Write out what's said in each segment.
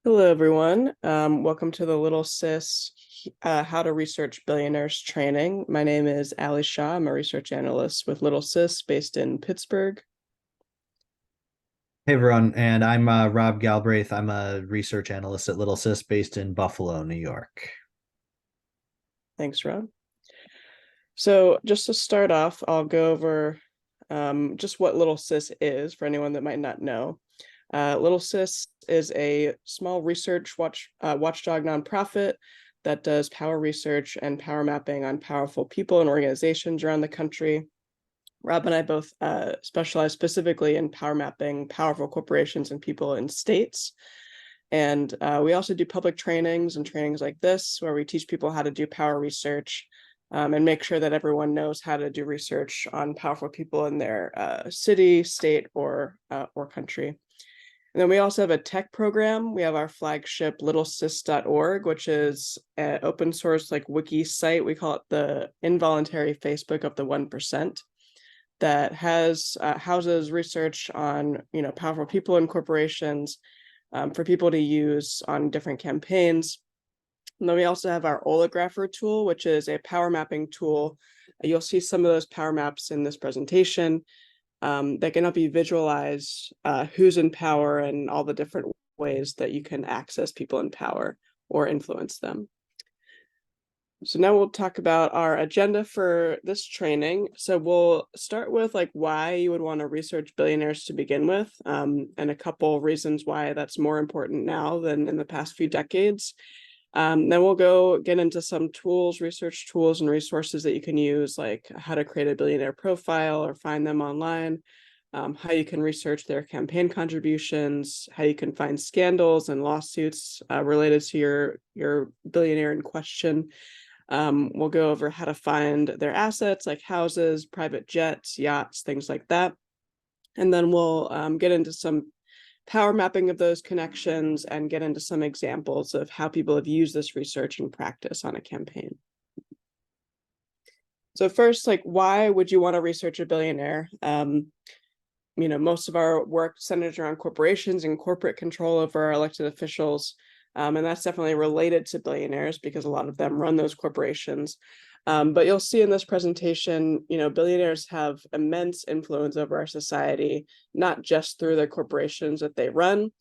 Hello, everyone. Welcome to the Little Sis How to Research Billionaires training. My name is Ali Shah. I'm a research analyst with Little Sis based in Pittsburgh. Hey everyone, and I'm Rob Galbraith. I'm a research analyst at Little Sis based in Buffalo, New York. Thanks, Rob. So just to start off, I'll go over just what Little Sis is for anyone that might not know. Little Sis is a small research watchdog nonprofit that does power research and power mapping on powerful people and organizations around the country. Rob and I both specialize specifically in power mapping powerful corporations and people in states. And we also do public trainings and trainings like this, where we teach people how to do power research and make sure that everyone knows how to do research on powerful people in their city, state, or country. And then we also have a tech program. We have our flagship littlesis.org, which is an open source like wiki site. We call it the involuntary Facebook of the 1%, that has houses research on powerful people and corporations for people to use on different campaigns. And then we also have our Olographer tool, which is a power mapping tool. You'll see some of those power maps in this presentation that can help you visualize who's in power and all the different ways that you can access people in power or influence them. So now we'll talk about our agenda for this training. So we'll start with why you would want to research billionaires to begin with, and a couple reasons why that's more important now than in the past few decades. Then we'll get into some tools, research tools and resources that you can use, like how to create a billionaire profile or find them online, how you can research their campaign contributions, how you can find scandals and lawsuits related to your billionaire in question. We'll go over how to find their assets like houses, private jets, yachts, things like that. And then we'll get into some power mapping of those connections and get into some examples of how people have used this research in practice on a campaign. So first, why would you want to research a billionaire? Most of our work centers around corporations and corporate control over our elected officials. And that's definitely related to billionaires because a lot of them run those corporations. But you'll see in this presentation, billionaires have immense influence over our society, not just through the corporations that they run,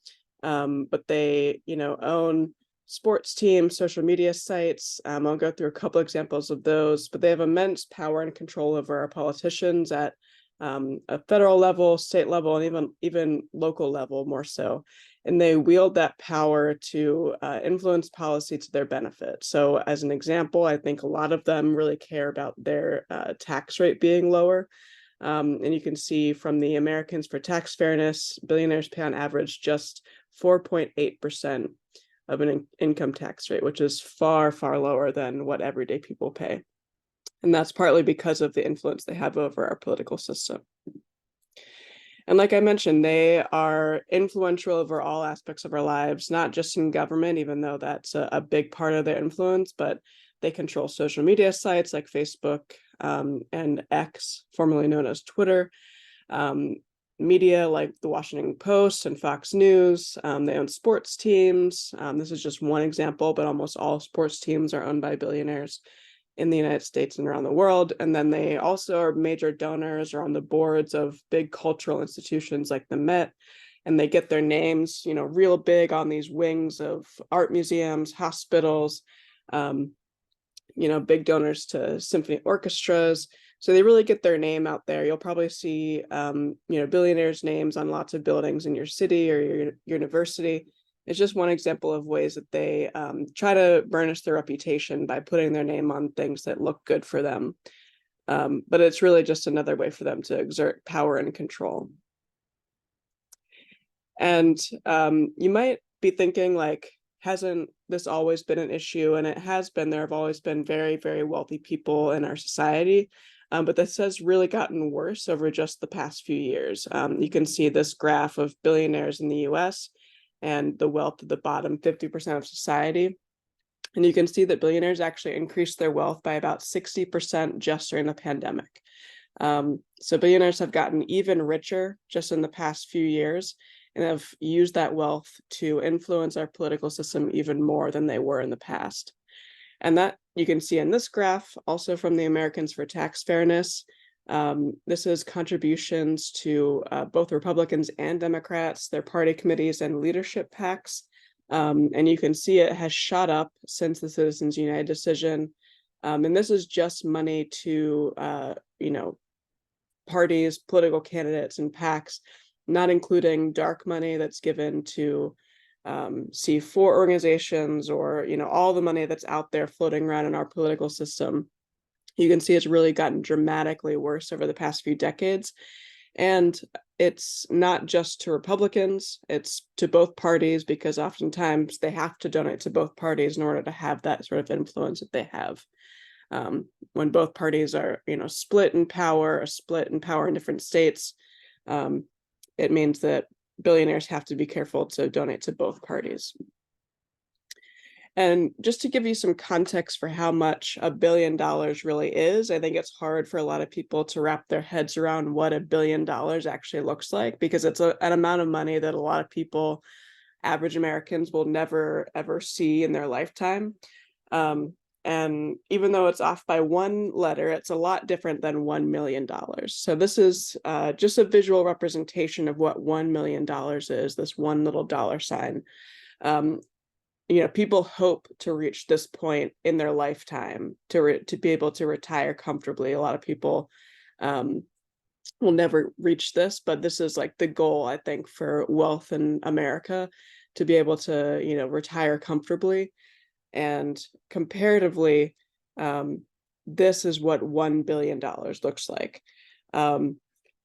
but they, own sports teams, social media sites. I'll go through a couple examples of those, but they have immense power and control over our politicians at a federal level, state level, and even local level more so. And they wield that power to influence policy to their benefit. So as an example, I think a lot of them really care about their tax rate being lower. And you can see from the Americans for Tax Fairness, billionaires pay on average just 4.8% of an income tax rate, which is far, far lower than what everyday people pay. And that's partly because of the influence they have over our political system. And like I mentioned, they are influential over all aspects of our lives, not just in government, even though that's a big part of their influence, but they control social media sites like Facebook and X, formerly known as Twitter, media like the Washington Post and Fox News. They own sports teams. This is just one example, but almost all sports teams are owned by billionaires in the United States and around the world. And then they also are major donors or on the boards of big cultural institutions like the Met. And they get their names, real big on these wings of art museums, hospitals, big donors to symphony orchestras. So they really get their name out there. You'll probably see, billionaires' names on lots of buildings in your city or your university. It's just one example of ways that they try to burnish their reputation by putting their name on things that look good for them. But it's really just another way for them to exert power and control. And you might be thinking, hasn't this always been an issue? And it has been. There have always been very, very wealthy people in our society. But this has really gotten worse over just the past few years. You can see this graph of billionaires in the US and the wealth of the bottom 50% of society. And you can see that billionaires actually increased their wealth by about 60% just during the pandemic. So billionaires have gotten even richer just in the past few years. and have used that wealth to influence our political system even more than they were in the past. And that you can see in this graph, also from the Americans for Tax Fairness. This is contributions to both Republicans and Democrats, their party committees and leadership PACs. And you can see it has shot up since the Citizens United decision. And this is just money to, parties, political candidates, and PACs, not including dark money that's given to C4 organizations, or all the money that's out there floating around in our political system. You can see it's really gotten dramatically worse over the past few decades. And it's not just to Republicans, it's to both parties, because oftentimes they have to donate to both parties in order to have that sort of influence that they have. When both parties are, split in power in different states, it means that billionaires have to be careful to donate to both parties. And just to give you some context for how much $1 billion really is, I think it's hard for a lot of people to wrap their heads around what $1 billion actually looks like, because it's an amount of money that a lot of people, average Americans, will never ever see in their lifetime. And even though it's off by one letter, it's a lot different than $1 million. So this is just a visual representation of what $1 million is, this one little dollar sign. People hope to reach this point in their lifetime to be able to retire comfortably. A lot of people will never reach this, but this is like the goal, I think, for wealth in America, to be able to, retire comfortably. And comparatively, this is what $1 billion looks like.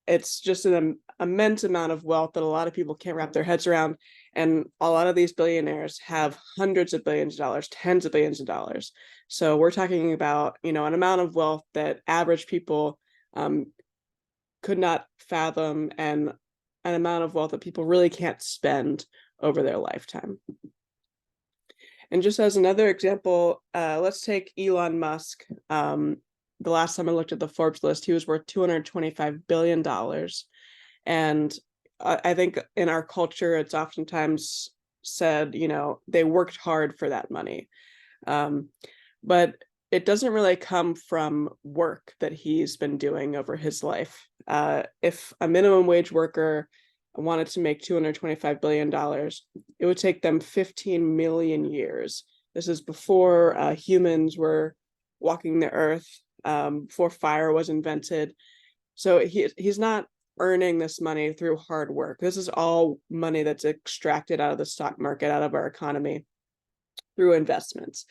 It's just an immense amount of wealth that a lot of people can't wrap their heads around. And a lot of these billionaires have hundreds of billions of dollars, tens of billions of dollars. So we're talking about, an amount of wealth that average people could not fathom, and an amount of wealth that people really can't spend over their lifetime. And just as another example, let's take Elon Musk. The last time I looked at the Forbes list, he was worth $225 billion. And I think in our culture, it's oftentimes said, they worked hard for that money. But it doesn't really come from work that he's been doing over his life. If a minimum wage worker wanted to make $225 billion, it would take them 15 million years. This is before humans were walking the earth, before fire was invented. So he's not earning this money through hard work. This is all money that's extracted out of the stock market, out of our economy, through investments.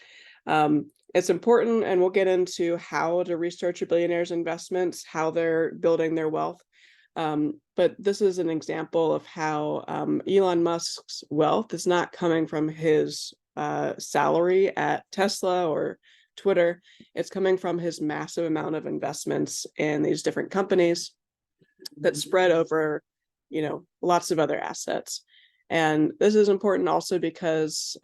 It's important, and we'll get into how to research a billionaire's investments, how they're building their wealth. But this is an example of how Elon Musk's wealth is not coming from his salary at Tesla or Twitter. It's coming from his massive amount of investments in these different companies that spread over, lots of other assets. And this is important also because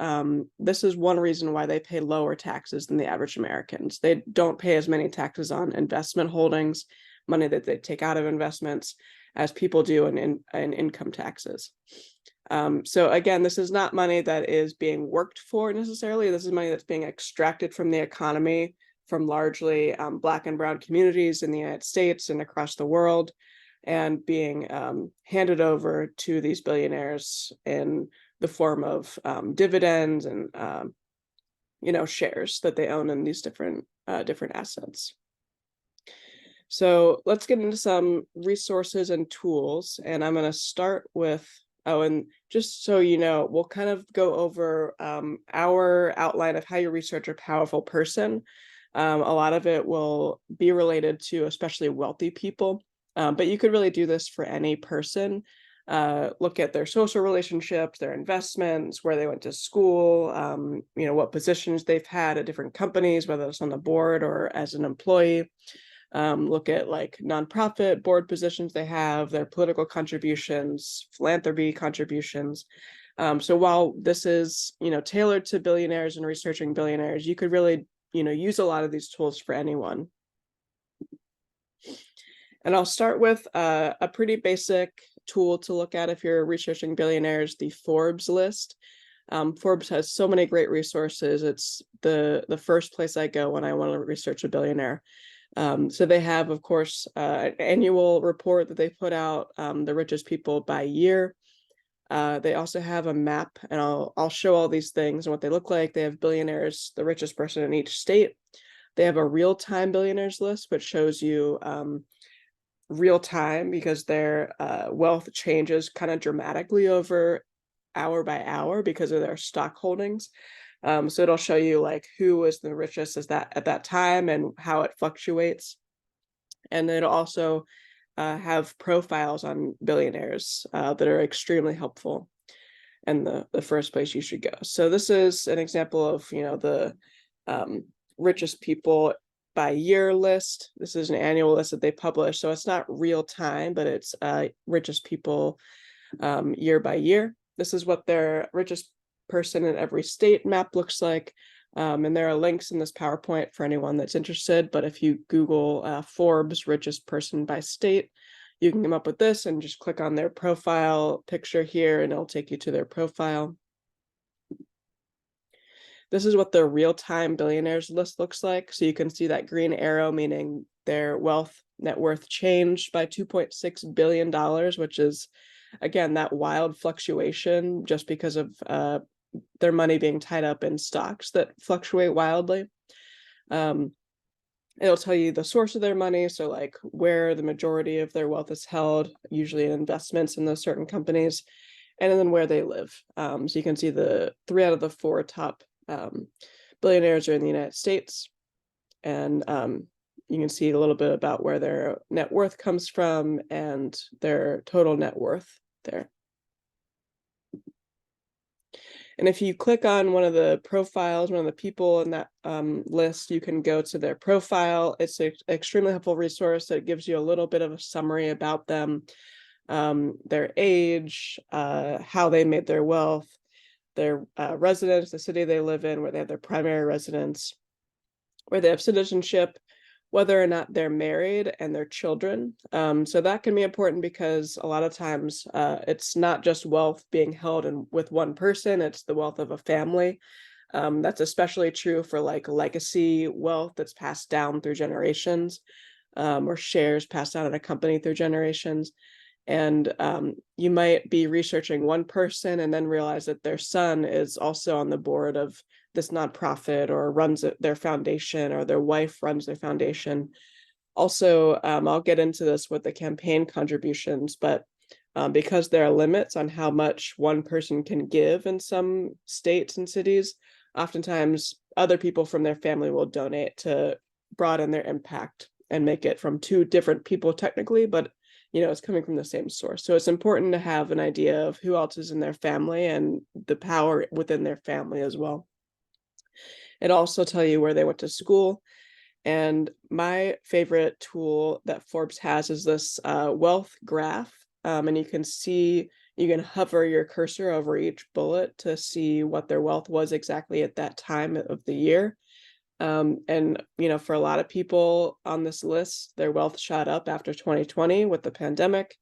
this is one reason why they pay lower taxes than the average Americans. They don't pay as many taxes on investment holdings, money that they take out of investments, as people do in income taxes. So again, this is not money that is being worked for necessarily. This is money that's being extracted from the economy, from largely Black and brown communities in the United States and across the world, and being handed over to these billionaires in the form of dividends and shares that they own in these different assets. So let's get into some resources and tools, and I'm going to start with, and just so you know, we'll kind of go over our outline of how you research a powerful person. A lot of it will be related to especially wealthy people, but you could really do this for any person. Look at their social relationships, their investments, where they went to school, what positions they've had at different companies, whether it's on the board or as an employee. Look at like nonprofit board positions they have, their political contributions, philanthropy contributions. So while this is, tailored to billionaires and researching billionaires, you could really, use a lot of these tools for anyone. And I'll start with a pretty basic tool to look at if you're researching billionaires, the Forbes list. Forbes has so many great resources. It's the first place I go when I want to research a billionaire. So they have, of course, an annual report that they put out, the richest people by year. They also have a map, and I'll show all these things and what they look like. They have billionaires, the richest person in each state. They have a real-time billionaires list, which shows you real time, because their wealth changes kind of dramatically over hour by hour because of their stock holdings. So it'll show you like who was the richest at that time and how it fluctuates. And it'll also have profiles on billionaires that are extremely helpful, and the first place you should go. So this is an example of, the richest people by year list. This is an annual list that they publish, so it's not real time, but it's richest people year by year. This is what their richest person in every state map looks like. And there are links in this PowerPoint for anyone that's interested. But if you Google Forbes richest person by state, you can come up with this and just click on their profile picture here, and it'll take you to their profile. This is what the real-time billionaires list looks like. So you can see that green arrow, meaning their net worth changed by $2.6 billion, which is, again, that wild fluctuation just because of their money being tied up in stocks that fluctuate wildly. It'll tell you the source of their money, so like where the majority of their wealth is held, usually in investments in those certain companies, and then where they live. So you can see the 3 out of the 4 top billionaires are in the United States, and you can see a little bit about where their net worth comes from and their total net worth there. And if you click on one of the profiles, one of the people in that list, you can go to their profile. It's an extremely helpful resource that gives you a little bit of a summary about them, their age, how they made their wealth, their residence, the city they live in, where they have their primary residence, where they have citizenship, whether or not they're married, and their children. So that can be important because a lot of times it's not just wealth being held with one person, it's the wealth of a family. That's especially true for like legacy wealth that's passed down through generations, or shares passed down in a company through generations. And you might be researching one person and then realize that their son is also on the board of this nonprofit, or runs their foundation, or their wife runs their foundation. Also, I'll get into this with the campaign contributions, but because there are limits on how much one person can give in some states and cities, oftentimes other people from their family will donate to broaden their impact and make it from 2 different people technically, but it's coming from the same source. So it's important to have an idea of who else is in their family and the power within their family as well. It also tell you where they went to school. And my favorite tool that Forbes has is this wealth graph. And you can hover your cursor over each bullet to see what their wealth was exactly at that time of the year. And for a lot of people on this list, their wealth shot up after 2020 with the pandemic.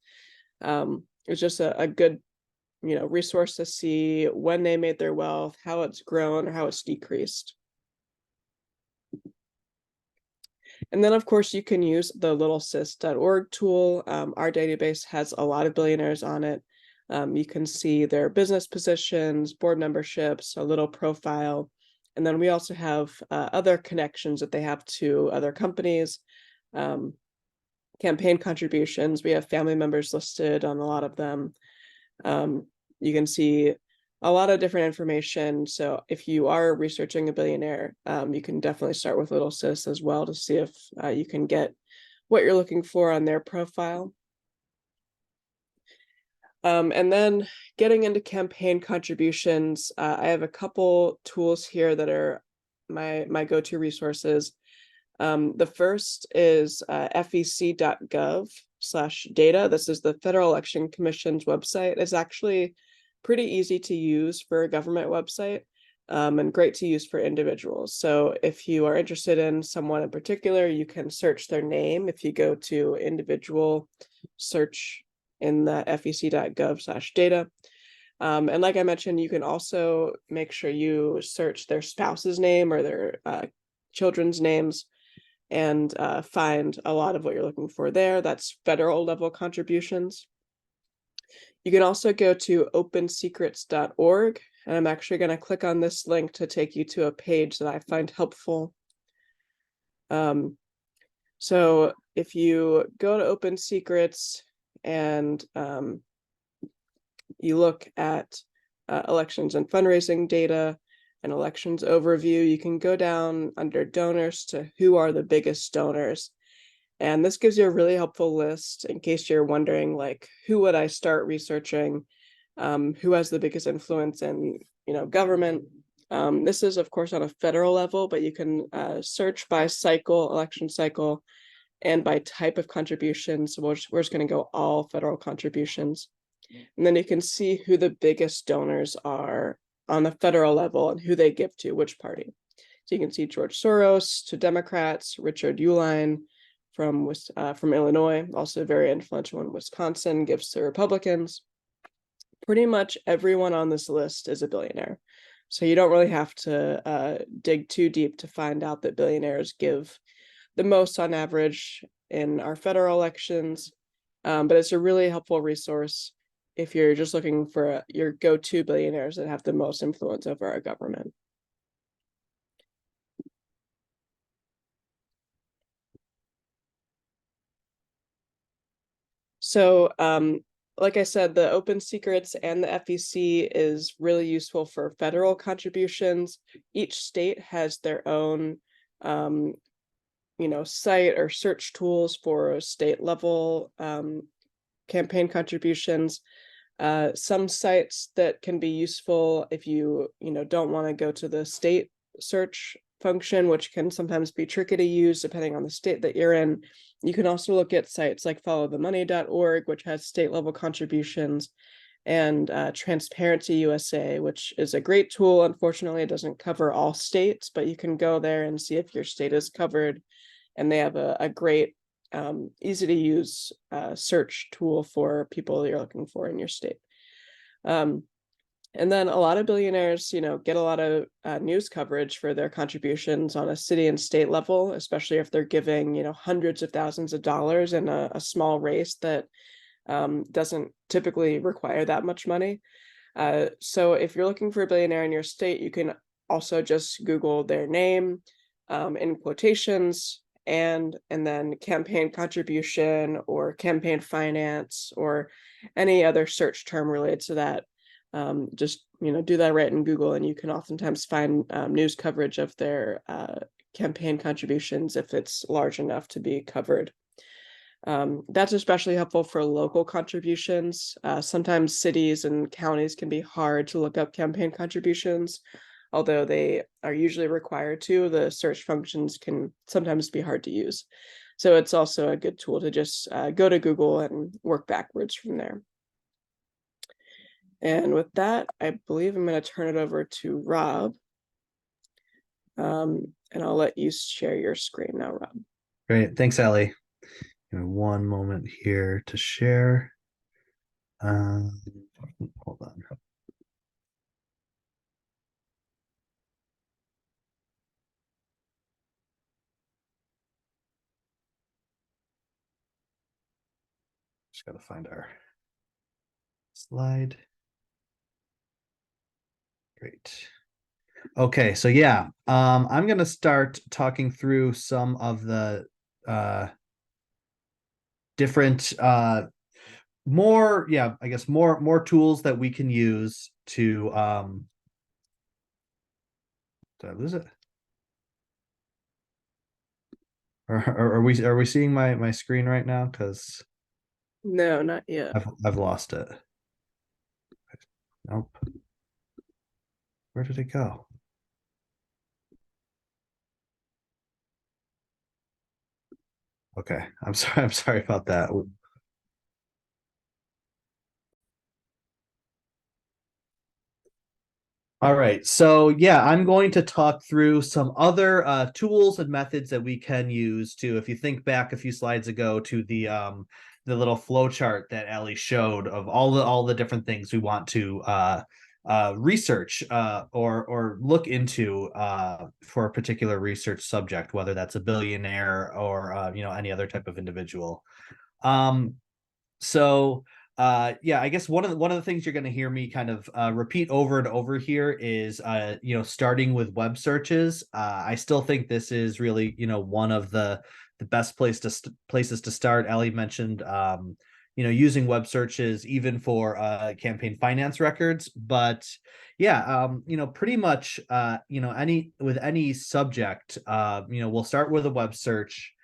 It's just a good resource to see when they made their wealth, how it's grown, or how it's decreased. And then, of course, you can use the littlesis.org tool. Our database has a lot of billionaires on it. You can see their business positions, board memberships, a little profile. And then we also have other connections that they have to other companies, campaign contributions. We have family members listed on a lot of them. You can see a lot of different information. So if you are researching a billionaire, you can definitely start with Little Sis as well to see if you can get what you're looking for on their profile. And then getting into campaign contributions, I have a couple tools here that are my go-to resources. The first is fec.gov/data. This is the Federal Election Commission's website. It's actually pretty easy to use for a government website, and great to use for individuals. So if you are interested in someone in particular, you can search their name. If you go to individual search in the fec.gov/data. And like I mentioned, you can also make sure you search their spouse's name or their children's names and find a lot of what you're looking for there. That's federal level contributions. You can also go to opensecrets.org, and I'm actually going to click on this link to take you to a page that I find helpful. So if you go to Open Secrets and you look at elections and fundraising data and elections overview, you can go down under donors to who are the biggest donors. And this gives you a really helpful list in case you're wondering, like, who would I start researching? Who has the biggest influence in, government? This is, of course, on a federal level, but you can search by cycle, election cycle, and by type of contributions. So we're just going to go all federal contributions. And then you can see who the biggest donors are on the federal level and who they give to which party. So you can see George Soros to Democrats, Richard Uihlein from Illinois, also very influential in Wisconsin, gives to Republicans. Pretty much everyone on this list is a billionaire. So you don't really have to dig too deep to find out that billionaires give the most on average in our federal elections. But it's a really helpful resource if you're just looking for your go-to billionaires that have the most influence over our government. So, like I said, the Open Secrets and the FEC is really useful for federal contributions. Each state has their own, site or search tools for state level campaign contributions. Some sites that can be useful if you don't want to go to the state search function, which can sometimes be tricky to use depending on the state that you're in. You can also look at sites like followthemoney.org, which has state level contributions, and Transparency USA, which is a great tool. Unfortunately, it doesn't cover all states, but you can go there and see if your state is covered. And they have a great, easy to use search tool for people you're looking for in your state. And then a lot of billionaires, get a lot of news coverage for their contributions on a city and state level, especially if they're giving, hundreds of thousands of dollars in a small race that doesn't typically require that much money. So if you're looking for a billionaire in your state, you can also just Google their name in quotations and then campaign contribution or campaign finance or any other search term related to that. Just do that right in Google, and you can oftentimes find news coverage of their campaign contributions if it's large enough to be covered. That's especially helpful for local contributions. Sometimes cities and counties can be hard to look up campaign contributions, although they are usually required to. The search functions can sometimes be hard to use. So it's also a good tool to just go to Google and work backwards from there. And with that, I believe I'm going to turn it over to Rob. And I'll let you share your screen now, Rob. Great. Thanks, Allie. Give me one moment here to share. Hold on. Just got to find our slide. Great. Okay, so yeah, I'm going to start talking through some of the different more tools that we can use to did I lose it? Or are we seeing my screen right now? Because no, not yet. I've lost it. Nope. Where did it go? Okay, I'm sorry about that. All right, so yeah, I'm going to talk through some other tools and methods that we can use to, if you think back a few slides ago to the the little flow chart that Ellie showed of all the different things we want to research or look into for a particular research subject, whether that's a billionaire or any other type of individual. Um, so yeah, I guess one of the things you're going to hear me kind of repeat over and over here is starting with web searches. I still think this is really one of the best places to start. Ellie mentioned using web searches even for campaign finance records, but yeah, pretty much any subject, we'll start with a web search.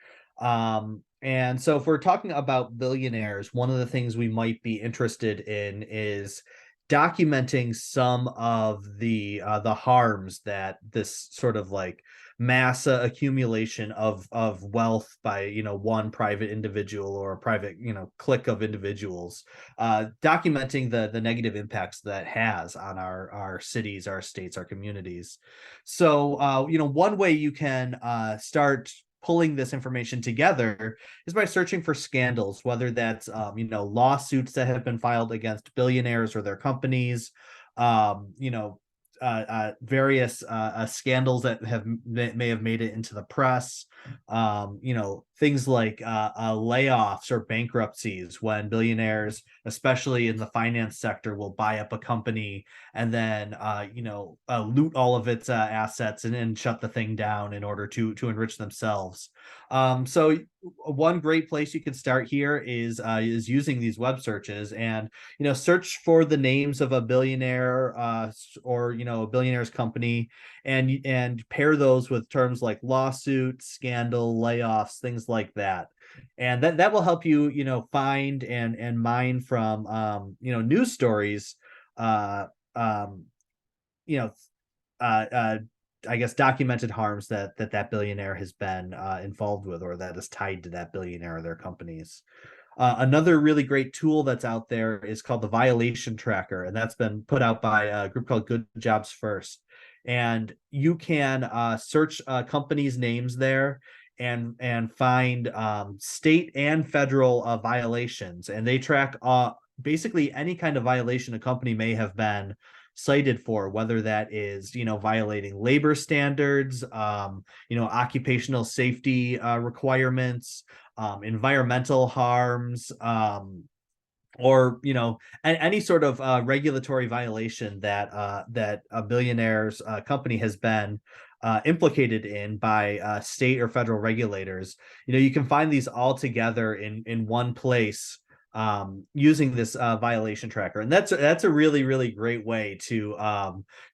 And so if we're talking about billionaires, one of the things we might be interested in is documenting some of the harms that this sort of like mass accumulation of wealth by one private individual or a private clique of individuals, documenting the negative impacts that has on our cities, our states, our communities. So one way you can start pulling this information together is by searching for scandals, whether that's lawsuits that have been filed against billionaires or their companies, um, you know, various scandals that may have made it into the press. Things like layoffs or bankruptcies when billionaires, especially in the finance sector, will buy up a company and then loot all of its assets and shut the thing down in order to enrich themselves. So one great place you can start here is using these web searches and search for the names of a billionaire or a billionaire's company, and pair those with terms like lawsuit, scandal, layoffs, things like that. And that will help you find and mine from news stories, uh um you know I guess documented harms that billionaire has been involved with, or that is tied to that billionaire or their companies. Another really great tool that's out there is called the Violation Tracker, and that's been put out by a group called Good Jobs First. And you can search companies' names there and find state and federal violations, and they track basically any kind of violation a company may have been cited for, whether that is violating labor standards, occupational safety requirements, environmental harms, or any sort of regulatory violation that a billionaire's company has been implicated in by state or federal regulators. You can find these all together in one place using this violation tracker, and that's a really great way to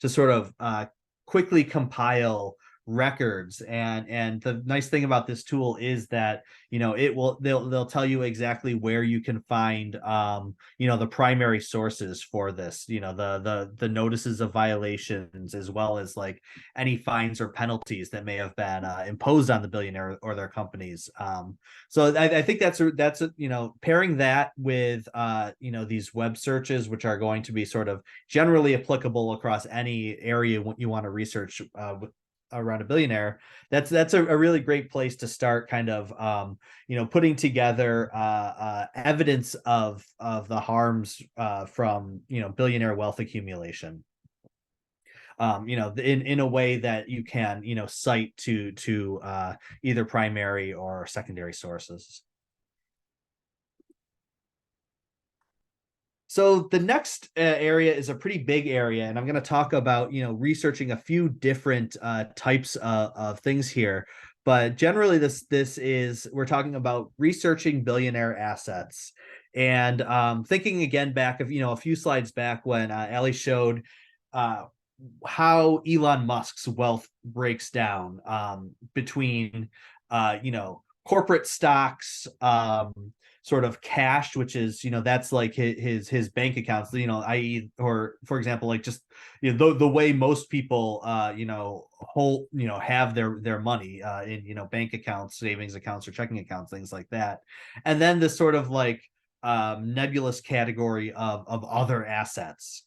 sort of quickly compile records. And the nice thing about this tool is that they'll tell you exactly where you can find the primary sources for this, the notices of violations, as well as like any fines or penalties that may have been imposed on the billionaire or their companies. So I think that's pairing that with these web searches, which are going to be sort of generally applicable across any area you want to research around a billionaire. That's a really great place to start kind of putting together evidence of the harms from billionaire wealth accumulation, in a way that you can cite to either primary or secondary sources. So the next area is a pretty big area, and I'm going to talk about researching a few different types of things here. But generally, this is we're talking about researching billionaire assets, and thinking again back of a few slides back when Ellie showed uh, how Elon Musk's wealth breaks down between corporate stocks, sort of cash, which is that's like his bank accounts, i.e., or for example, like just the way most people hold have their money in bank accounts, savings accounts, or checking accounts, things like that. And then this sort of like nebulous category of other assets.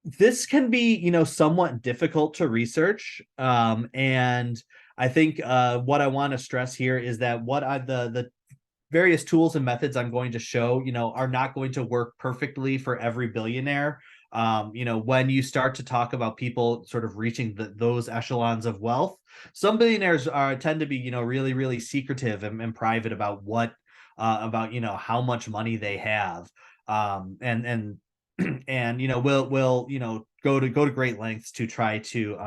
This can be somewhat difficult to research, and I think what I want to stress here is that the various tools and methods I'm going to show, are not going to work perfectly for every billionaire. When you start to talk about people sort of reaching those echelons of wealth, some billionaires tend to be, really, really secretive and private about about how much money they have, and and will go to great lengths to try to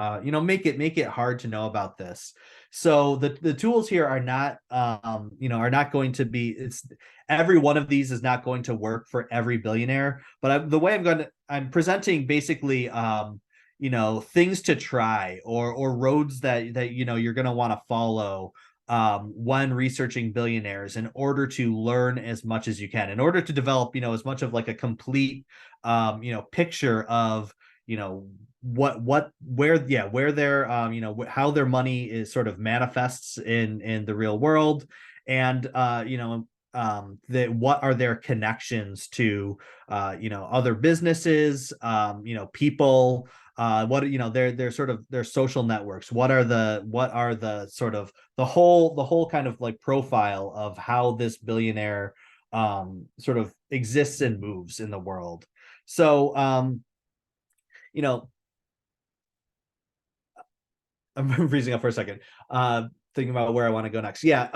make it hard to know about this. So the tools here are not are not going to be, it's every one of these is not going to work for every billionaire, but the way I'm presenting basically things to try, or roads that you're going to want to follow when researching billionaires, in order to learn as much as you can, in order to develop as much of like a complete picture of where their how their money is sort of manifests in the real world, and what are their connections to other businesses, people, what their sort of their social networks, what are the sort of the whole kind of like profile of how this billionaire sort of exists and moves in the world. So you know I'm freezing up for a second, thinking about where I want to go next. Yeah,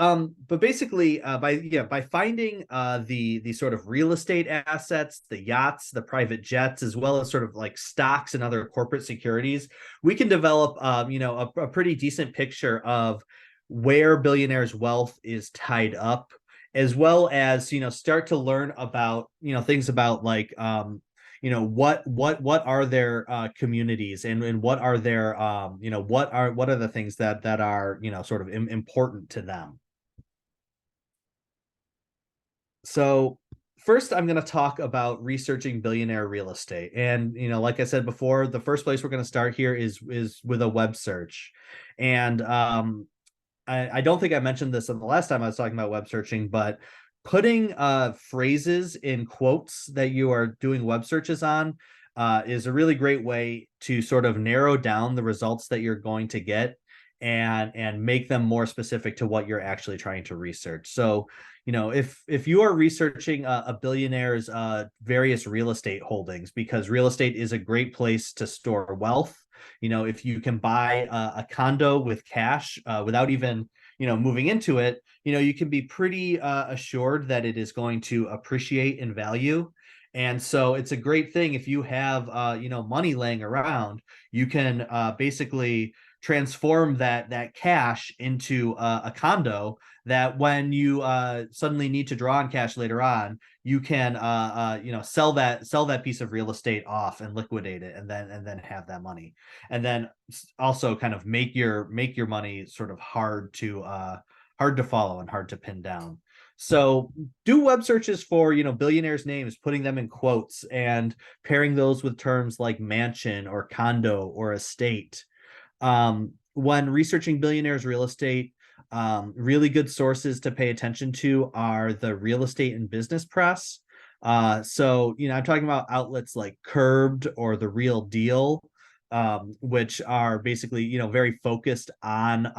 but basically, by finding the sort of real estate assets, the yachts, the private jets, as well as sort of like stocks and other corporate securities, we can develop a pretty decent picture of where billionaires' wealth is tied up, as well as start to learn about things about like what are their communities, and what are their what are the things that are sort of important to them. So first, I'm going to talk about researching billionaire real estate, and like I said before, the first place we're going to start here is with a web search. And I don't think I mentioned this in the last time I was talking about web searching, but putting phrases in quotes that you are doing web searches on is a really great way to sort of narrow down the results that you're going to get, and make them more specific to what you're actually trying to research. So if you are researching a billionaire's various real estate holdings, because real estate is a great place to store wealth. If you can buy a condo with cash without even moving into it, you can be pretty assured that it is going to appreciate in value. And so it's a great thing if you have money laying around. You can basically transform that cash into a condo, that when you suddenly need to draw on cash later on, you can sell that piece of real estate off and liquidate it, and then have that money, and then also kind of make your money sort of hard to follow and hard to pin down. So do web searches for billionaires' names, putting them in quotes, and pairing those with terms like mansion or condo or estate. When researching billionaires' real estate, really good sources to pay attention to are the real estate and business press. So I'm talking about outlets like Curbed or The Real Deal, which are basically very focused on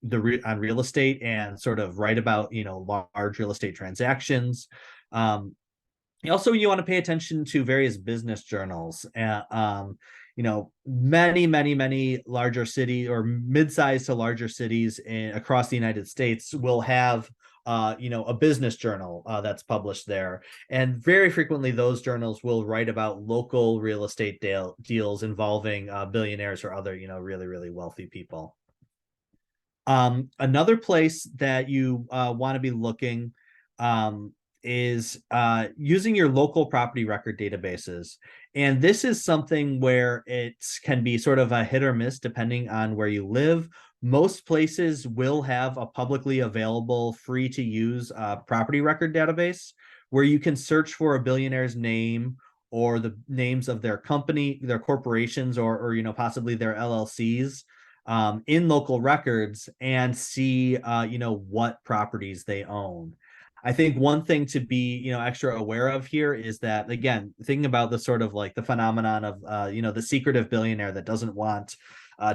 real estate, and sort of write about large real estate transactions. Also, you want to pay attention to various business journals. Many larger city or mid-sized to larger cities across the United States will have a business journal that's published there, and very frequently those journals will write about local real estate deals involving billionaires or other really, really wealthy people. Another place that you want to be looking is using your local property record databases. And this is something where it can be sort of a hit or miss depending on where you live. Most places will have a publicly available, free to use property record database, where you can search for a billionaire's name, or the names of their company, their corporations, or possibly their LLCs in local records, and see what properties they own. I think one thing to be extra aware of here is that, again, thinking about the sort of like the phenomenon of the secretive billionaire that doesn't want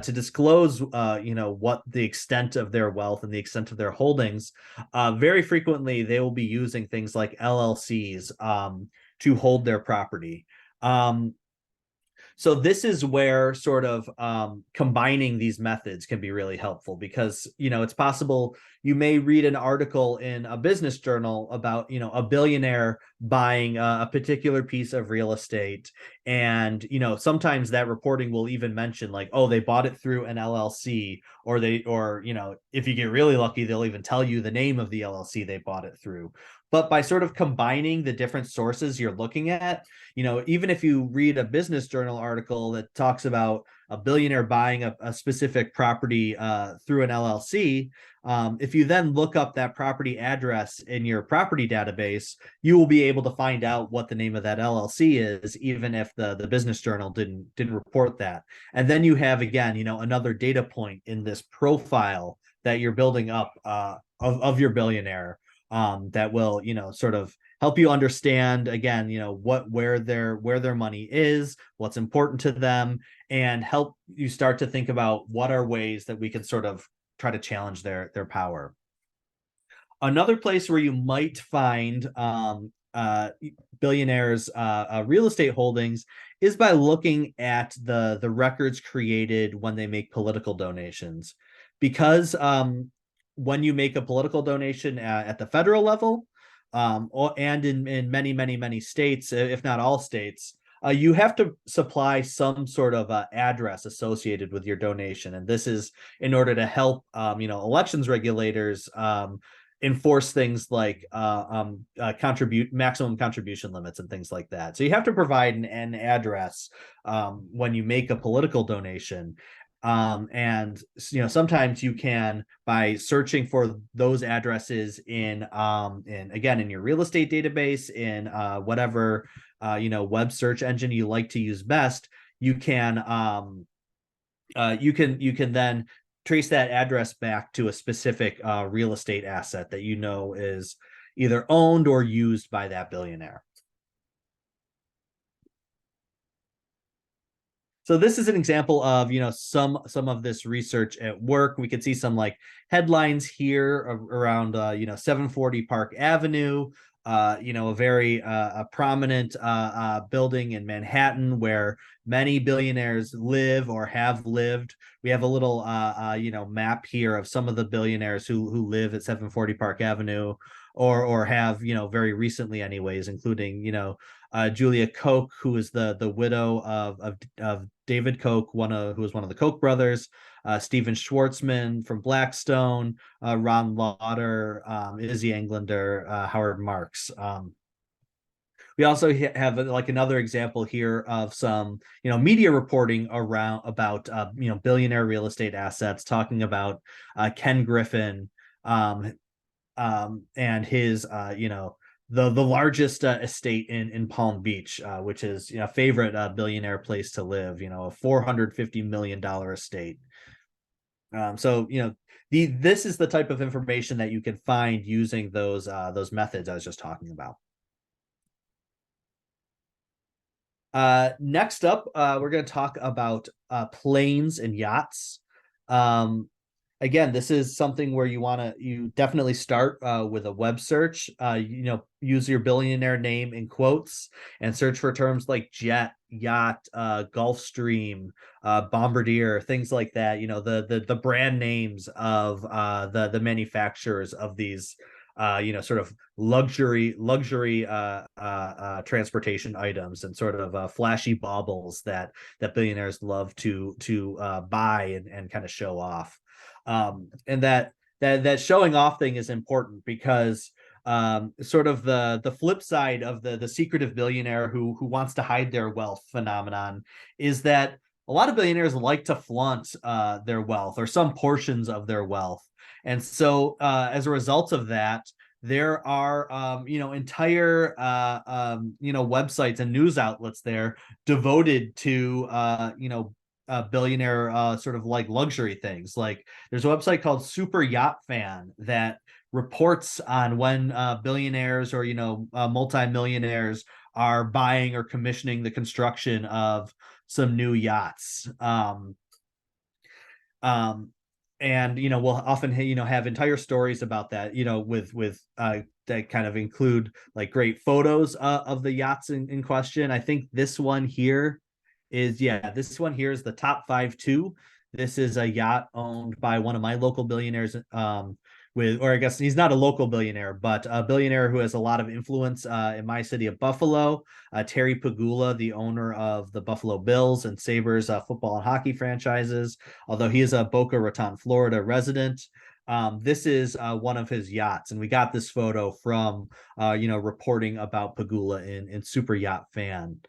to disclose, what the extent of their wealth and the extent of their holdings. Very frequently, they will be using things like LLCs to hold their property. So this is where sort of combining these methods can be really helpful, because it's possible you may read an article in a business journal about a billionaire buying a particular piece of real estate, and sometimes that reporting will even mention like, oh, they bought it through an LLC, or if you get really lucky, they'll even tell you the name of the LLC they bought it through. But by sort of combining the different sources you're looking at, even if you read a business journal article that talks about a billionaire buying a specific property through an LLC, if you then look up that property address in your property database, you will be able to find out what the name of that LLC is, even if the business journal didn't report that. And then you have, again, another data point in this profile that you're building up of your billionaire, that will sort of help you understand, again, where their money is, what's important to them, and help you start to think about what are ways that we can sort of try to challenge their power. Another place where you might find billionaires' real estate holdings is by looking at the records created when they make political donations, because when you make a political donation at the federal level, and in many, many, many states, if not all states, you have to supply some sort of address associated with your donation. And this is in order to help, elections regulators enforce things like maximum contribution limits and things like that. So you have to provide an address when you make a political donation. And sometimes you can, by searching for those addresses in again, in your real estate database, in whatever web search engine you like to use best, you can then trace that address back to a specific real estate asset that is either owned or used by that billionaire. So this is an example of some of this research at work. We can see some like headlines here around 740 Park Avenue, a very a prominent building in Manhattan where many billionaires live or have lived. We have a little map here of some of the billionaires who live at 740 Park Avenue, or have very recently, anyways, including Julia Koch, who is the widow of David Koch, who was one of the Koch brothers, Steven Schwartzman from Blackstone, Ron Lauder, Izzy Englander, Howard Marks. We also have like another example here of some media reporting about billionaire real estate assets, talking about Ken Griffin, and his the largest estate in Palm Beach, which is a favorite billionaire place to live, a $450 million estate. So this is the type of information that you can find using those methods I was just talking about. Next up, we're going to talk about planes and yachts. Again, this is something where you definitely start with a web search. Use your billionaire name in quotes and search for terms like jet, yacht, Gulfstream, Bombardier, things like that. The brand names of the manufacturers of these sort of luxury transportation items, and sort of flashy baubles that billionaires love to buy and kind of show off. And that showing off thing is important, because sort of the flip side of the secretive billionaire who wants to hide their wealth phenomenon is that a lot of billionaires like to flaunt their wealth, or some portions of their wealth. And so as a result of that, there are entire websites and news outlets there devoted to billionaire sort of like luxury things. Like there's a website called Super Yacht Fan that reports on when billionaires or multimillionaires are buying or commissioning the construction of some new yachts. Um, and we'll often have entire stories about that, with that kind of include like great photos of the yachts in question. I think this one here is this one here is the top 5 2. This is a yacht owned by one of my local billionaires, or I guess he's not a local billionaire, but a billionaire who has a lot of influence in my city of Buffalo. Terry Pagula, the owner of the Buffalo Bills and Sabres football and hockey franchises, although he is a Boca Raton, Florida resident. This is one of his yachts, and we got this photo from reporting about Pagula in Super Yacht Fan.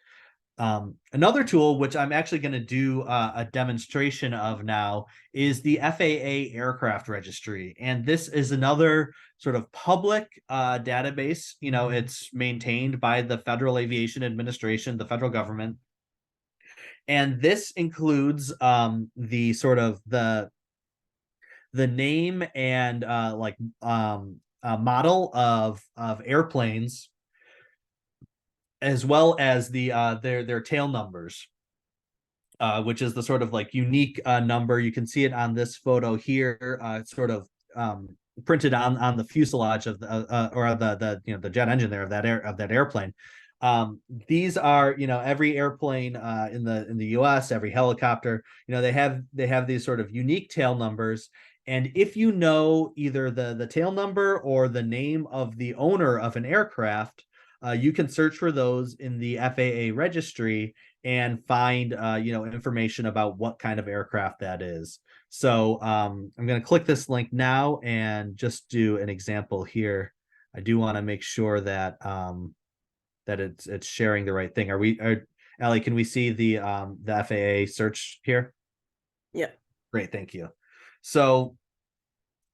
Another tool, which I'm actually going to do a demonstration of now, is the FAA aircraft registry. And this is another sort of public database. It's maintained by the Federal Aviation Administration, the federal government. And this includes the sort of the name and model of airplanes, as well as their tail numbers, which is the sort of like unique number. You can see it on this photo here. It's sort of printed on the fuselage of the or the jet engine there of that airplane. These are every airplane in the U.S., every helicopter, they have these sort of unique tail numbers. And if you know either the tail number or the name of the owner of an aircraft, you can search for those in the FAA registry and find information about what kind of aircraft that is. So I'm going to click this link now and just do an example here. I do want to make sure that that it's sharing the right thing. Allie, can we see the FAA search here? Yeah. Great, thank you. So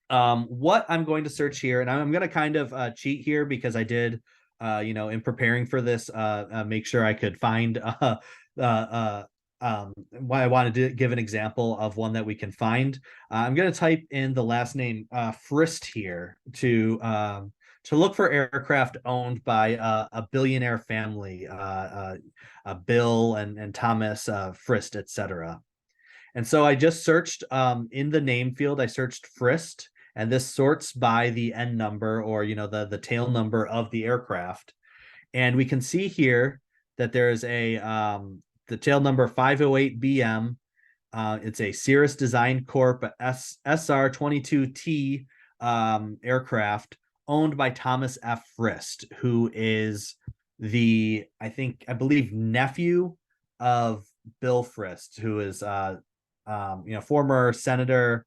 what I'm going to search here, and I'm going to kind of cheat here because I did in preparing for this, make sure I could find why I wanted to give an example of one that we can find. I'm going to type in the last name Frist here to look for aircraft owned by a billionaire family, Bill and Thomas Frist, etc. And so I just searched in the name field. I searched Frist, and this sorts by the N number, or the tail number of the aircraft. And we can see here that there's a the tail number 508BM. It's a Cirrus Design Corp SR-22T aircraft owned by Thomas F. Frist, who is I believe nephew of Bill Frist, who is former senator,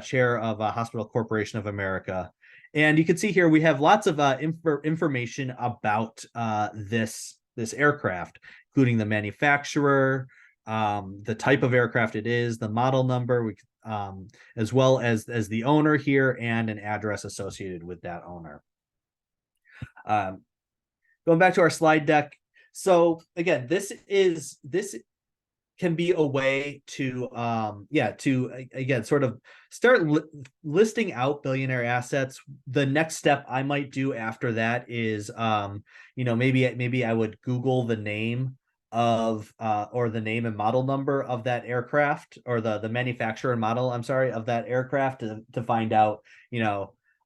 chair of Hospital Corporation of America. And you can see here we have lots of information about this aircraft, including the manufacturer, the type of aircraft it is, the model number, as well as the owner here and an address associated with that owner. Going back to our slide deck. So again, this can be a way to again sort of start listing out billionaire assets. The next step I might do after that is maybe I would Google the name of or the name and model number of that aircraft, or the manufacturer and model, I'm sorry, of that aircraft, to find out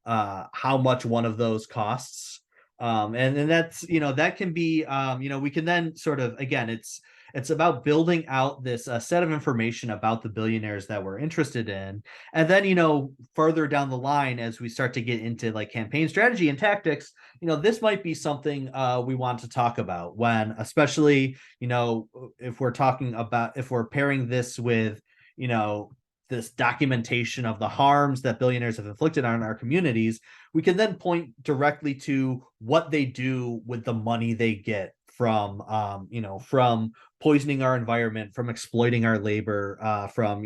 how much one of those costs. And then that's that can be we can then sort of, again, it's about building out this set of information about the billionaires that we're interested in. And then, further down the line, as we start to get into like campaign strategy and tactics, this might be something we want to talk about when, especially, if we're pairing this with, this documentation of the harms that billionaires have inflicted on our communities, we can then point directly to what they do with the money they get from from poisoning our environment, from exploiting our labor, from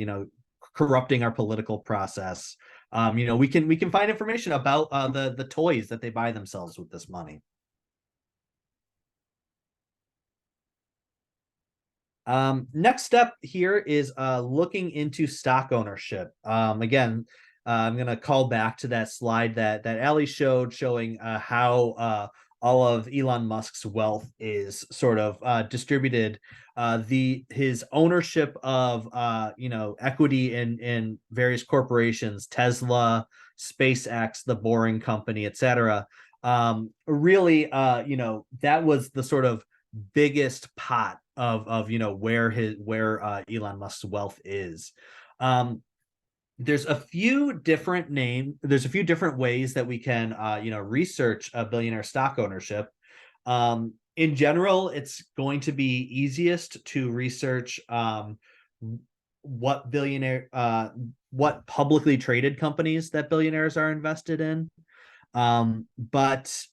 corrupting our political process. We can find information about the toys that they buy themselves with this money. Next step here is looking into stock ownership. Again, I'm going to call back to that slide that Allie showed, showing how all of Elon Musk's wealth is sort of distributed. His ownership of equity in various corporations, Tesla, SpaceX, the Boring Company, etc. Really, that was the sort of biggest pot of where Elon Musk's wealth is. Um, there's a few different ways that we can research a billionaire stock ownership. In general, it's going to be easiest to research what what publicly traded companies that billionaires are invested in. But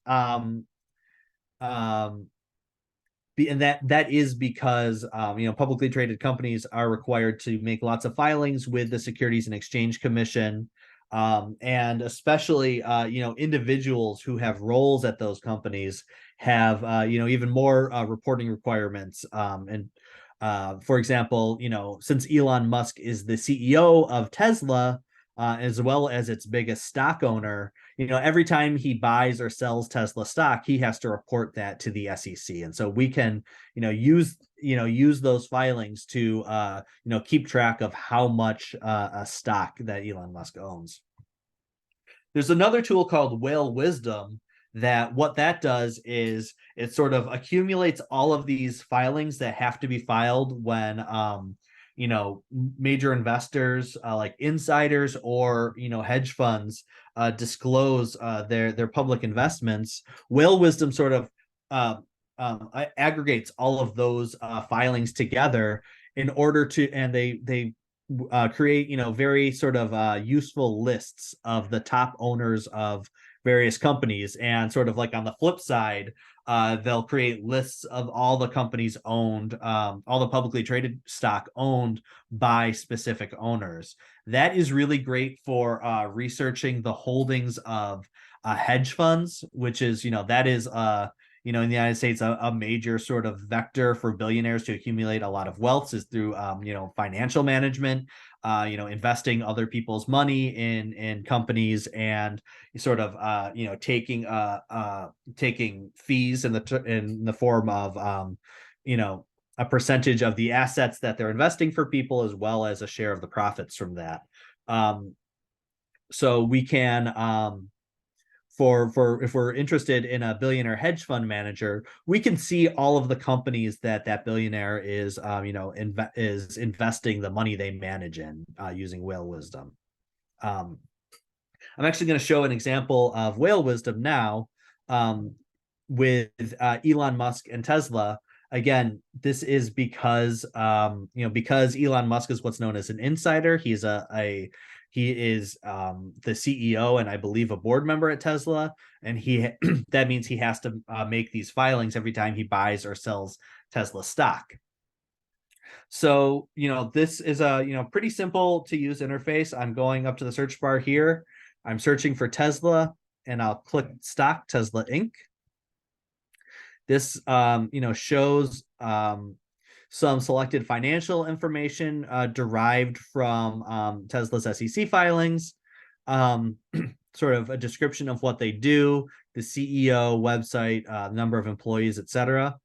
and that is because publicly traded companies are required to make lots of filings with the Securities and Exchange Commission, and especially individuals who have roles at those companies have even more reporting requirements. And for example, since Elon Musk is the CEO of Tesla, as well as its biggest stock owner, every time he buys or sells Tesla stock, he has to report that to the SEC. And so we can, use those filings to, keep track of how much a stock that Elon Musk owns. There's another tool called Whale Wisdom that what that does is it sort of accumulates all of these filings that have to be filed when major investors like insiders or hedge funds disclose their public investments. Whale Wisdom sort of aggregates all of those filings together in order to, and they create very sort of useful lists of the top owners of various companies. And sort of like on the flip side, they'll create lists of all the companies owned, all the publicly traded stock owned by specific owners. That is really great for researching the holdings of hedge funds, which is, that is in the United States, a major sort of vector for billionaires to accumulate a lot of wealth is through, financial management, investing other people's money in companies, and sort of, taking fees in the form of, a percentage of the assets that they're investing for people, as well as a share of the profits from that. So we can, for if we're interested in a billionaire hedge fund manager, we can see all of the companies that billionaire is is investing the money they manage in, using Whale Wisdom. I'm actually going to show an example of Whale Wisdom now, with Elon Musk and Tesla. Again, this is because because Elon Musk is what's known as an insider. He is the CEO and I believe a board member at Tesla, and that means he has to make these filings every time he buys or sells Tesla stock. So this is a pretty simple to use interface. I'm going up to the search bar here. I'm searching for Tesla, and I'll click stock Tesla Inc. This shows some selected financial information derived from Tesla's SEC filings, sort of a description of what they do, the CEO, website, number of employees, etc.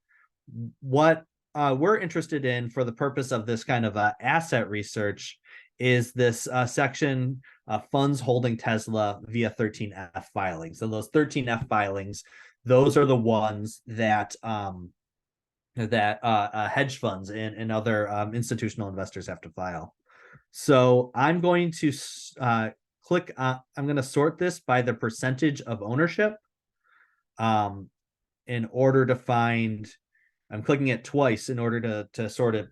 What we're interested in for the purpose of this kind of asset research is this section, funds holding Tesla via 13F filings. So those 13F filings, those are the ones that hedge funds and other institutional investors have to file. So I'm going to click I'm going to sort this by the percentage of ownership, in order to find. I'm clicking it twice in order to sort it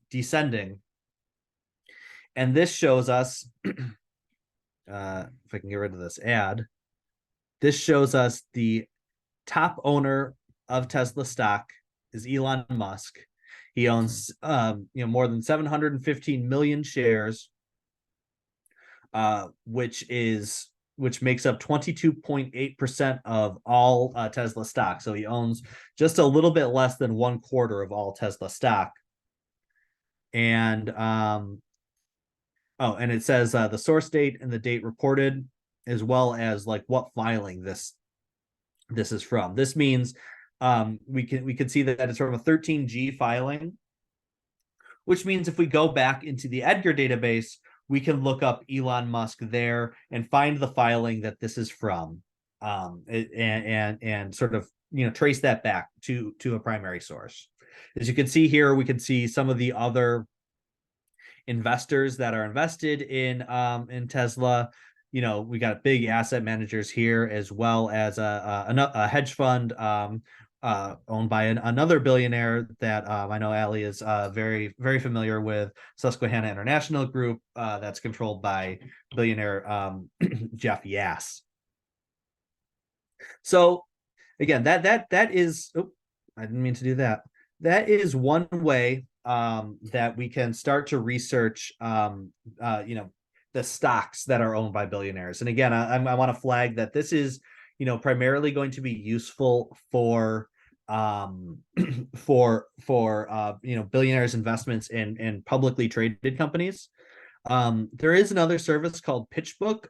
descending, and this shows us if I can get rid of this ad, this shows us the top owner of Tesla stock is Elon Musk. He owns more than 715 million shares, which makes up 22.8% of all Tesla stock. So he owns just a little bit less than 1/4 of all Tesla stock. And and it says the source date and the date reported, as well as like what filing this this is from. This means we can see that it's from a 13G filing, which means if we go back into the Edgar database, we can look up Elon Musk there and find the filing that this is from, and sort of trace that back to a primary source. As you can see here, we can see some of the other investors that are invested in Tesla. We got big asset managers here, as well as a hedge fund owned by another billionaire that I know Ali is very, very familiar with, Susquehanna International Group, that's controlled by billionaire Jeff Yass. So again, that is, I didn't mean to do that. That is one way that we can start to research, the stocks that are owned by billionaires. And again, I want to flag that this is, primarily going to be useful for billionaires' investments in publicly traded companies. There is another service called PitchBook.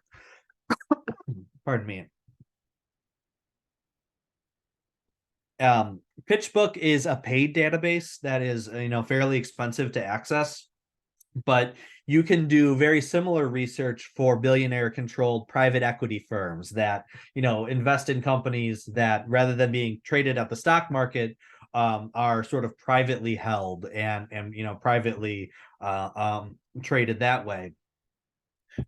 Pardon me. PitchBook is a paid database that is fairly expensive to access, but you can do very similar research for billionaire controlled private equity firms that invest in companies that, rather than being traded at the stock market, are sort of privately held and privately traded that way.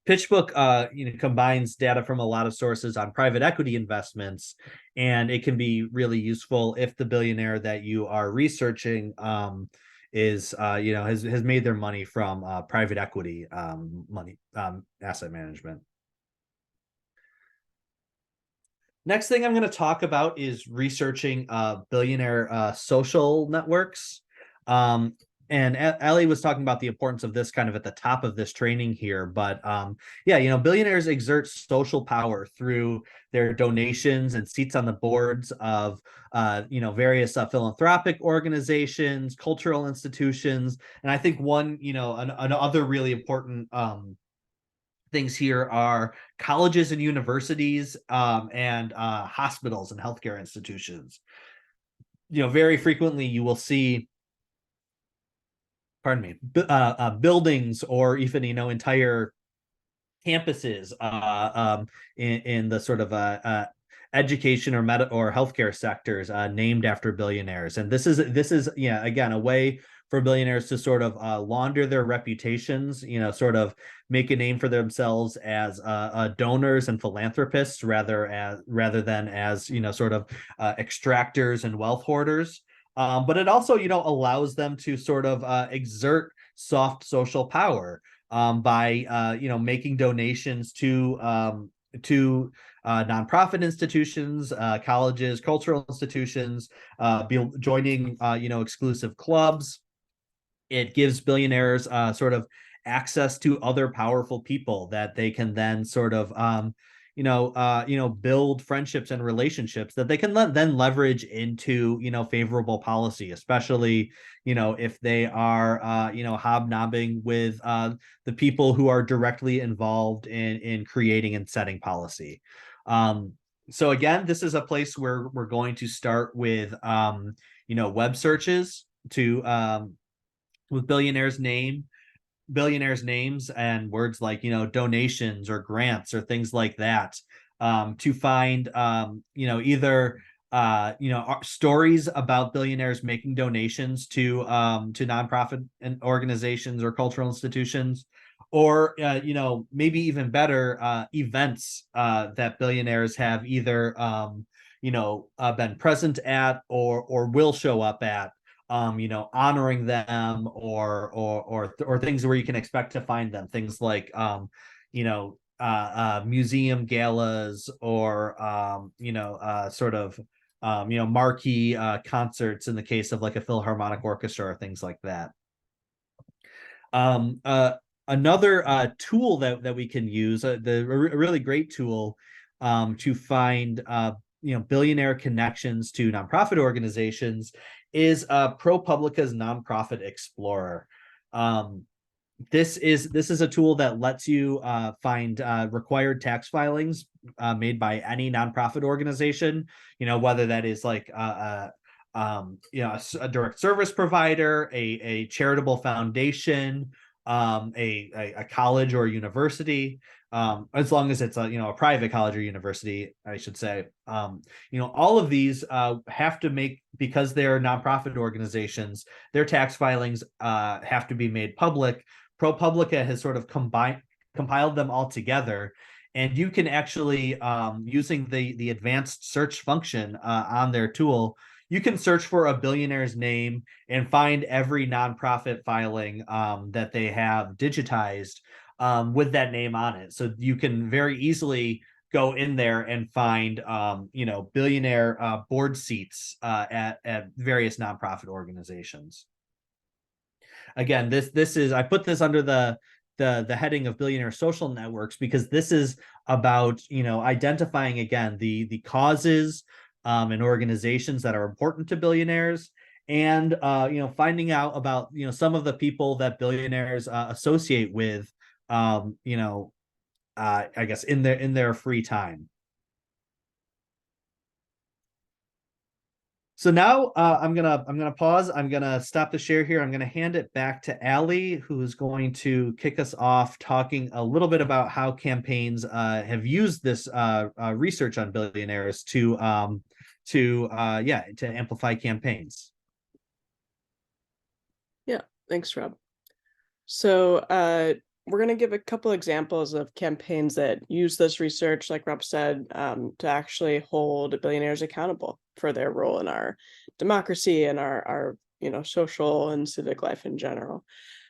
PitchBook combines data from a lot of sources on private equity investments, and it can be really useful if the billionaire that you are researching is has made their money from private equity asset management. Next thing I'm going to talk about is researching billionaire social networks. And Ali was talking about the importance of this kind of at the top of this training here, but billionaires exert social power through their donations and seats on the boards of various philanthropic organizations, cultural institutions, and I think another really important things here are colleges and universities, and hospitals and healthcare institutions. Very frequently you will see, buildings or even entire campuses in the sort of education or healthcare sectors named after billionaires. And this is again a way for billionaires to sort of launder their reputations, sort of make a name for themselves as donors and philanthropists rather than as sort of extractors and wealth hoarders. But it also, allows them to sort of exert soft social power by, making donations to nonprofit institutions, colleges, cultural institutions, joining, exclusive clubs. It gives billionaires sort of access to other powerful people that they can then sort of build friendships and relationships that they can then leverage into favorable policy, especially if they are hobnobbing with the people who are directly involved in creating and setting policy. So again, this is a place where we're going to start with web searches to with billionaires names and words like donations or grants or things like that, to find either stories about billionaires making donations to nonprofit organizations or cultural institutions, or maybe even better, events that billionaires have either been present at or will show up at, honoring them, or things where you can expect to find them, things like museum galas, or sort of marquee concerts in the case of like a philharmonic orchestra or things like that. Another tool that we can use, a really great tool to find billionaire connections to nonprofit organizations, is ProPublica's Nonprofit Explorer. this is a tool that lets you find required tax filings made by any nonprofit organization, whether that is like a direct service provider, a charitable foundation, a college or university, as long as it's a private college or university, I should say. All of these have to make, because they're nonprofit organizations, their tax filings have to be made public. ProPublica has sort of compiled them all together, and you can actually, using the advanced search function on their tool, you can search for a billionaire's name and find every nonprofit filing that they have digitized with that name on it. So you can very easily go in there and find billionaire board seats at various nonprofit organizations. Again, this is, I put this under the heading of billionaire social networks, because this is about identifying, again, the causes and organizations that are important to billionaires, and finding out about some of the people that billionaires associate with, I guess in their free time. So now I'm gonna pause. I'm gonna stop the share here. I'm gonna hand it back to Allie, who's going to kick us off talking a little bit about how campaigns have used this research on billionaires to amplify campaigns. Yeah, thanks, Rob. So we're going to give a couple examples of campaigns that use this research, like Rob said, to actually hold billionaires accountable for their role in our democracy and our social and civic life in general.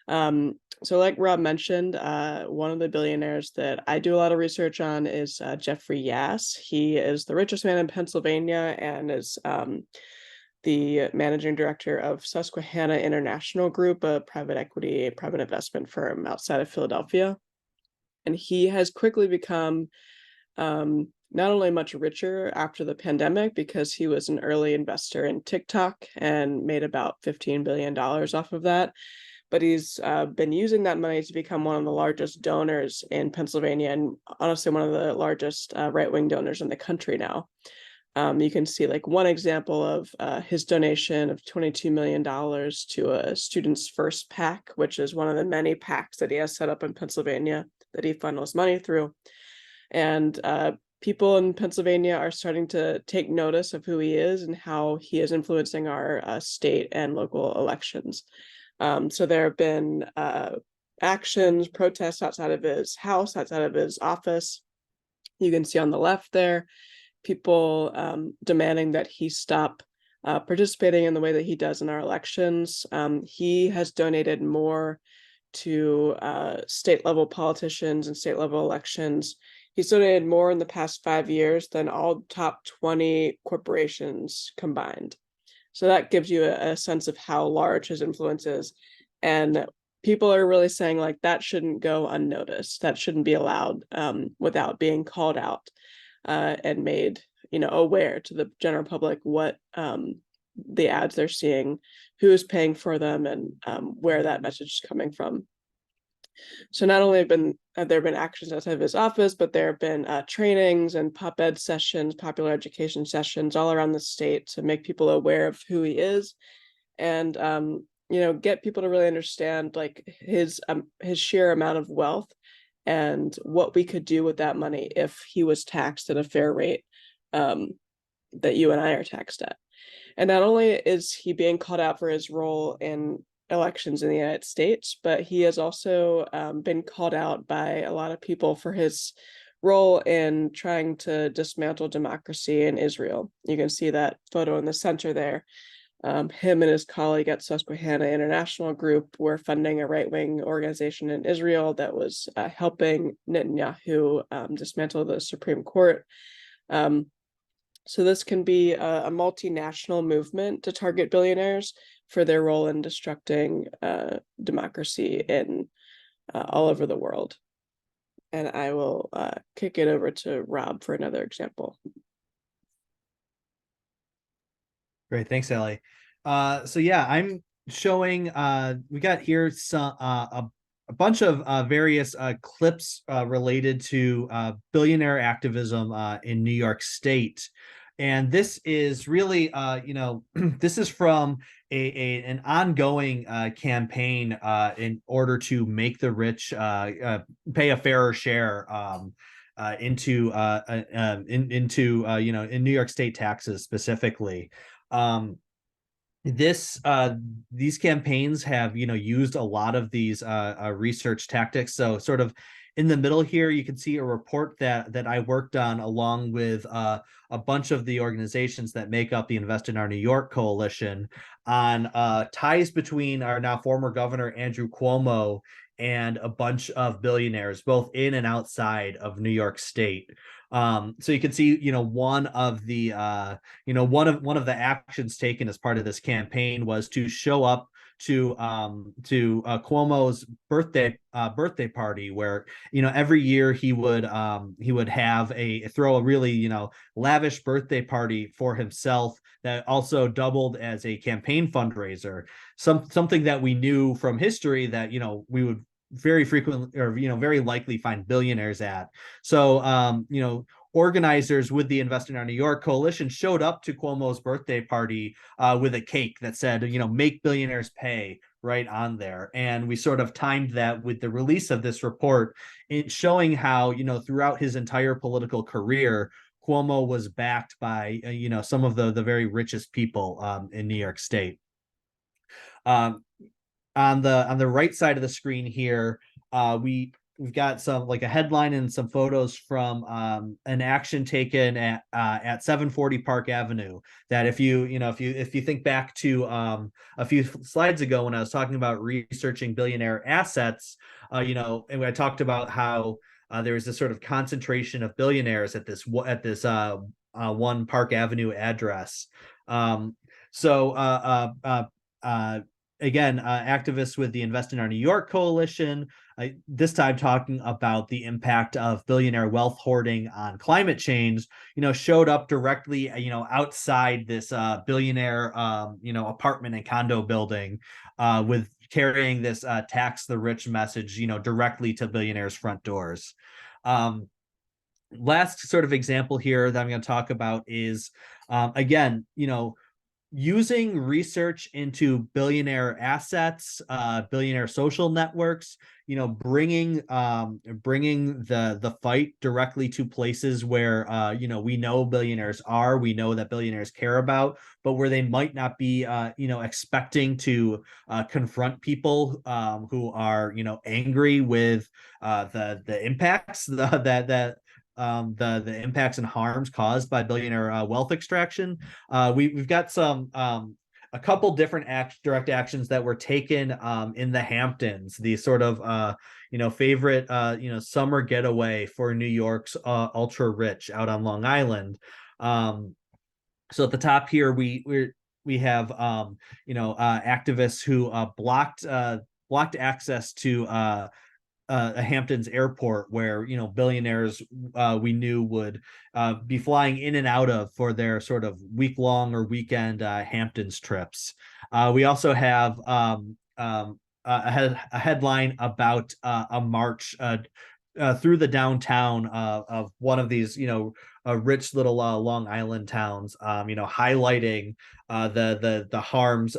So like Rob mentioned, one of the billionaires that I do a lot of research on is Jeffrey Yass. He is the richest man in Pennsylvania and is the managing director of Susquehanna International Group, a private equity, private investment firm outside of Philadelphia. And he has quickly become not only much richer after the pandemic, because he was an early investor in TikTok and made about $15 billion off of that, but he's been using that money to become one of the largest donors in Pennsylvania, and honestly, one of the largest right-wing donors in the country now. You can see like one example of his donation of $22 million to a Students First PAC, which is one of the many PACs that he has set up in Pennsylvania that he funnels money through. And people in Pennsylvania are starting to take notice of who he is and how he is influencing our state and local elections. So there have been actions, protests outside of his house, outside of his office. You can see on the left there, people demanding that he stop participating in the way that he does in our elections. He has donated more to state level politicians and state level elections. He's donated more in the past 5 years than all top 20 corporations combined. So that gives you a sense of how large his influence is. And people are really saying like that shouldn't go unnoticed. That shouldn't be allowed without being called out and made aware to the general public what the ads they're seeing, who is paying for them, and where that message is coming from. So not only have there been actions outside of his office, but there have been trainings and pop ed sessions, popular education sessions all around the state to make people aware of who he is, and get people to really understand like his sheer amount of wealth and what we could do with that money if he was taxed at a fair rate that you and I are taxed at. And not only is he being called out for his role in elections in the United States, but he has also been called out by a lot of people for his role in trying to dismantle democracy in Israel. You can see that photo in the center there. Him and his colleague at Susquehanna International Group were funding a right-wing organization in Israel that was helping Netanyahu dismantle the Supreme Court. So this can be a multinational movement to target billionaires for their role in destructing democracy in all over the world. And I will kick it over to Rob for another example. Great, thanks, Ellie. So yeah, I'm showing. We got here some a bunch of various clips related to billionaire activism in New York State. And this is really, this is from an ongoing campaign in order to make the rich pay a fairer share in New York State taxes specifically. Um, this these campaigns have used a lot of these research tactics. So sort of in the middle here you can see a report that I worked on along with a bunch of the organizations that make up the Invest in Our New York coalition on ties between our now former governor Andrew Cuomo and a bunch of billionaires both in and outside of New York State. So you can see one of the one of the actions taken as part of this campaign was to show up to Cuomo's birthday party, where every year he would have a throw a really lavish birthday party for himself that also doubled as a campaign fundraiser. Something that we knew from history that we would very frequently, or very likely, find billionaires at. So organizers with the Invest in Our New York coalition showed up to Cuomo's birthday party with a cake that said, make billionaires pay, right on there. And we sort of timed that with the release of this report, showing how, throughout his entire political career, Cuomo was backed by, some of the very richest people in New York State. On the right side of the screen here, we've got some, like, a headline and some photos from an action taken at 740 Park Avenue. That if you think back to a few slides ago when I was talking about researching billionaire assets, and I talked about how there was this sort of concentration of billionaires at this one Park Avenue address. So again, activists with the Invest in Our New York coalition, this time talking about the impact of billionaire wealth hoarding on climate change, showed up directly, outside this billionaire, apartment and condo building, with carrying this tax the rich message, directly to billionaires' front doors. Last sort of example here that I'm going to talk about is, again, using research into billionaire assets, billionaire social networks, bringing the fight directly to places where we know billionaires are, we know that billionaires care about, but where they might not be expecting to confront people who are angry with the impacts the impacts and harms caused by billionaire wealth extraction. We've got some a couple different direct actions that were taken in the Hamptons, the sort of favorite summer getaway for New York's ultra rich out on Long Island. So at the top here, we have activists who blocked access to a Hamptons airport, where billionaires we knew would be flying in and out of for their sort of week-long or weekend Hamptons trips. We also have a headline about a march through the downtown of one of these rich little Long Island towns, highlighting the harms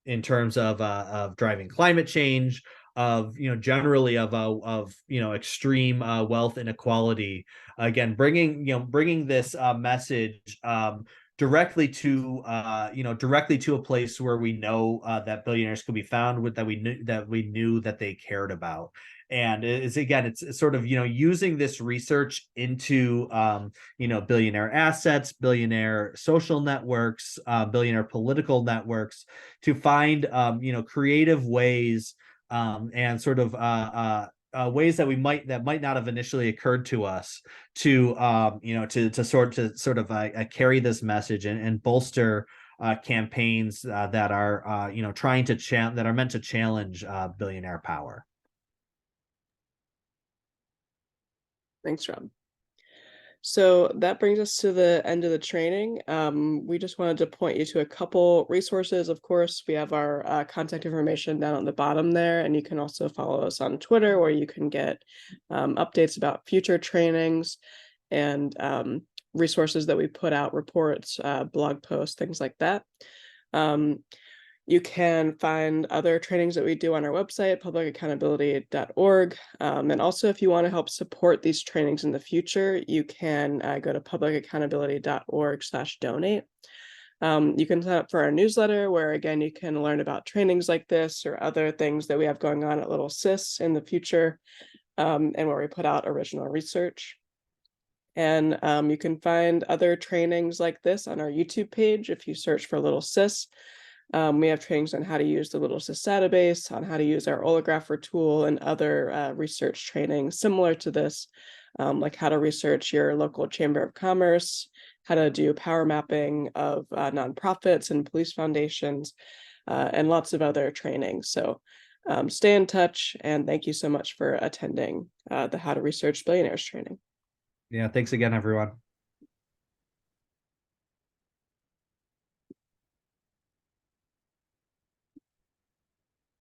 in terms of driving climate change, of generally of extreme wealth inequality. Again, bringing this message directly to a place where we know that billionaires could be found, with that we knew that they cared about. And it's sort of using this research into billionaire assets, billionaire social networks, billionaire political networks, to find creative ways and sort of ways that might not have initially occurred to us to to sort of carry this message and bolster campaigns that are trying to that are meant to challenge billionaire power. Thanks, Rob. So that brings us to the end of the training. We just wanted to point you to a couple resources. Of course, we have our contact information down at the bottom there, and you can also follow us on Twitter, where you can get updates about future trainings and resources that we put out, reports, blog posts, things like that. You can find other trainings that we do on our website, publicaccountability.org. And also, if you want to help support these trainings in the future, you can go to publicaccountability.org/donate. You can sign up for our newsletter, where again, you can learn about trainings like this or other things that we have going on at Little Sis in the future, and where we put out original research. And you can find other trainings like this on our YouTube page if you search for Little Sis. We have trainings on how to use the Little Sis database, on how to use our oleographer tool, and other research trainings similar to this, like how to research your local chamber of commerce, how to do power mapping of nonprofits and police foundations, and lots of other trainings. So stay in touch, and thank you so much for attending the How to Research Billionaires training. Yeah, thanks again, everyone.